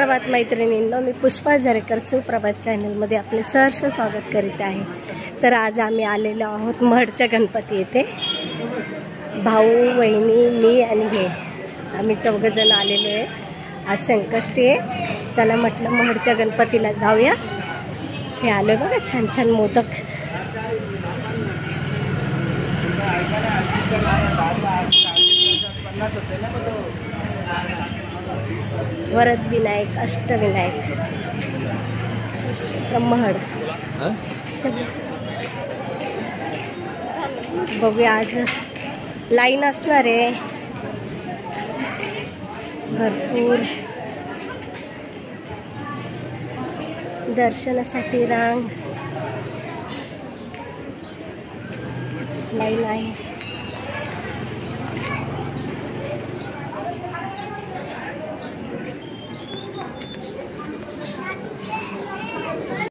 सुप्रभात मैत्रिणींनो, मी पुष्पा झरेकर सुप्रभात चॅनलमध्ये आपले सहर्ष स्वागत करीत आहे। तर आज आम्ही आलेलो आहोत महडच्या गणपती येथे। भाऊ, वहिनी, मी आणि हे आम्ही चौघजण आलेलो आहे। आज संकष्टी आहे, चला म्हटलं महडच्या गणपतीला जाऊया। हे आलो बघा, छान छान मोदक। वरद विनायक, अष्टविनायक, महड। बघूया, आज लाईन असणार आहे भरपूर, दर्शनासाठी रांग लाईन आहे।